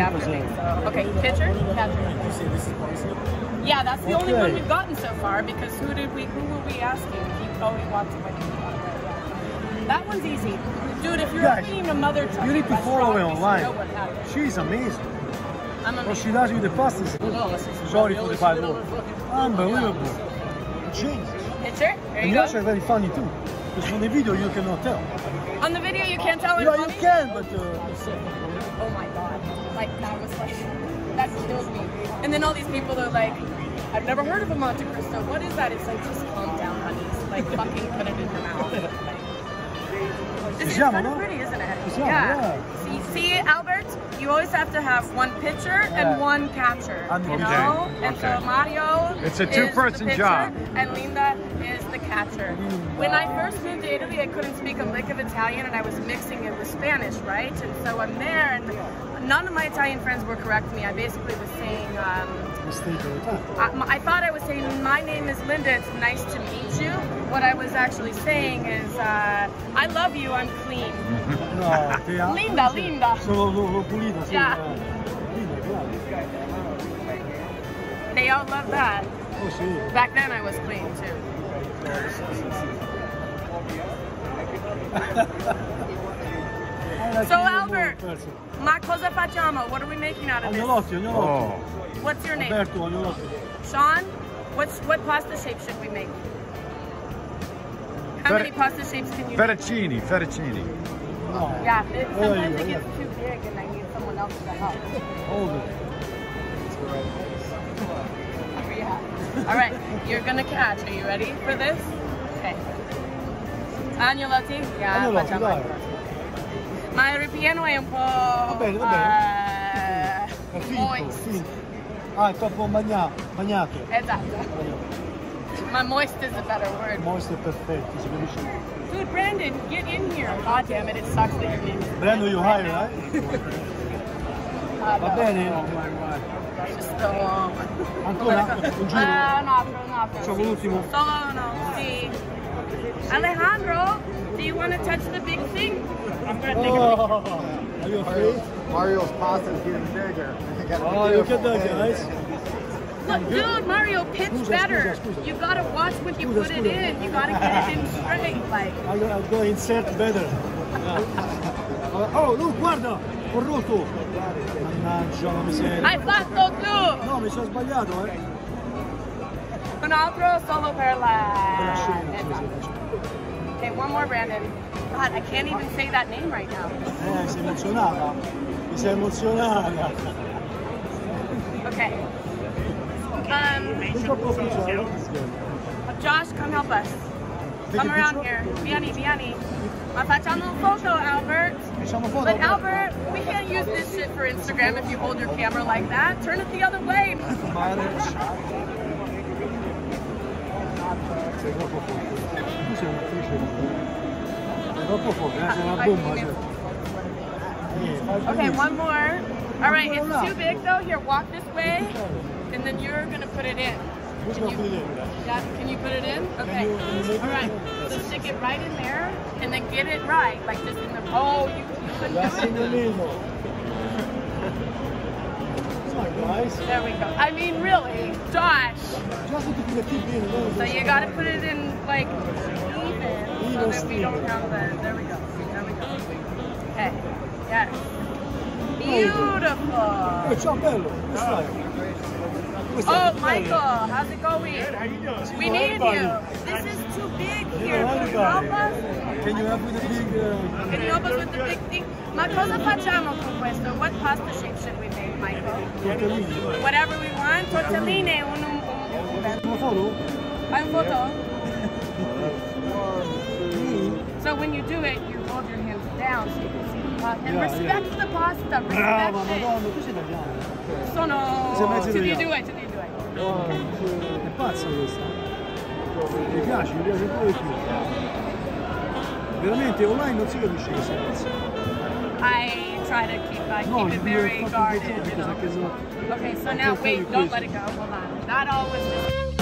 after me. So, okay, pitcher, catcher. You say this is parsley? Yeah, that's the only one we've gotten so far because who were we asking? He wants to win. That one's easy. Dude, if you're opening a mother truck, you need to follow her online. You know what happens. She's amazing. I'm amazing. What she does with the pastas. Sorry for the 5 words. Unbelievable. Jesus. Pitcher, there And you you're go. actually very funny too. Because on the video you cannot tell. On the video you can't tell. Yeah, you can, but oh my god, like that was like, that killed me. And then all these people are like, I've never heard of a Monte Cristo. What is that? It's like, just calm down, honey. Like, fucking put it in your mouth. This is kind of pretty, isn't it? Yeah. See, Albert, you always have to have one pitcher and one catcher, you know? And so Mario it's a two-person job. And Linda is the catcher. When I first moved to Italy, I couldn't speak a lick of Italian, and I was mixing it with Spanish, right? And so I'm there, and none of my Italian friends were correcting me. I basically was saying, I thought I was saying, my name is Linda, it's nice to meet you. What I was actually saying is, I love you, I'm clean. no, Linda, Linda. Sono pulita, sì. Yeah. They all love that. Oh, sì. Back then I was clean too. So Albert, ma cosa facciamo? What are we making out of this? Agnolotti. What's your name? Alberto, agnolotti. Sean, what pasta shape should we make? How many pasta shapes can you make? Fettuccine. No. Yeah, sometimes it gets too big and I need someone else to help. Hold it. Yeah. All right, you're gonna catch. Are you ready for this? Okay. Agnolotti? Yeah, Agnolotti, facciamo dai. Ma il ripieno è un po'... Va bene. È moist. finto. Ah, è troppo bagnato. Esatto. My moist is a better word. Moist è perfetto, si capisce. Dude, Brandon, get in here. God damn it, it sucks that your name is Brandon, you hire, right? Va bene? Just go on. Ancora? Un giro? Un altro. Facciamo l'ultimo? Solo uno, sì. Alejandro, do you want to touch the big thing? Oh, are you afraid? Mario's pasta is getting bigger. Oh, look at that, guys. Look, dude, Mario, pitch better. You gotta watch when you put it in. You gotta get it in straight, like. I'll go insert better. Oh, look, guarda! Ho rotto! Mannaggia la miseria. Hai fatto tu! No, mi sono sbagliato, Un altro solo per la... scena. Okay, one more, Brandon. God, I can't even say that name right now. Sei emozionata? Mi sei emozionata? Okay. Josh, come help us. Come around here. Vieni. Ma facciamo un photo, Albert. But Albert, we can't use this shit for Instagram if you hold your camera like that. Turn it the other way. Sei troppo forte. Tu sei un'attrice. Sei troppo forte, sei una bomba. Okay, one more. All right, it's too big though. Here, walk this way, and then you're gonna put it in. Can you put it in? Okay. All right. So stick it right in there, and then get it right, like this in the. Oh, you couldn't do it. There we go. I mean, really, Josh. So you gotta put it in like even, so that we don't have the. There we go. Okay. Yes. Beautiful. Oh, Michael, how's it going? We need you. This is too big here. Can you help us? Can you help with the big... Can you help us with the big thing? Ma cosa facciamo con questo? What pasta shape should we make, Michael? Tortellini. Whatever we want. Tortellini. Una foto? Fai un photo? So when you do it, you hold your hands down so you can see the pasta. And respect the pasta. Brava, Respect it. Madonna, tu sei italiano. Till you do it. Oh, è pazza questa. Mi piace pure di più. Veramente online non si capisce che sei pazza. I try to keep it very guarded, you know. Okay, so now wait, don't let it go. Hold on. That all was just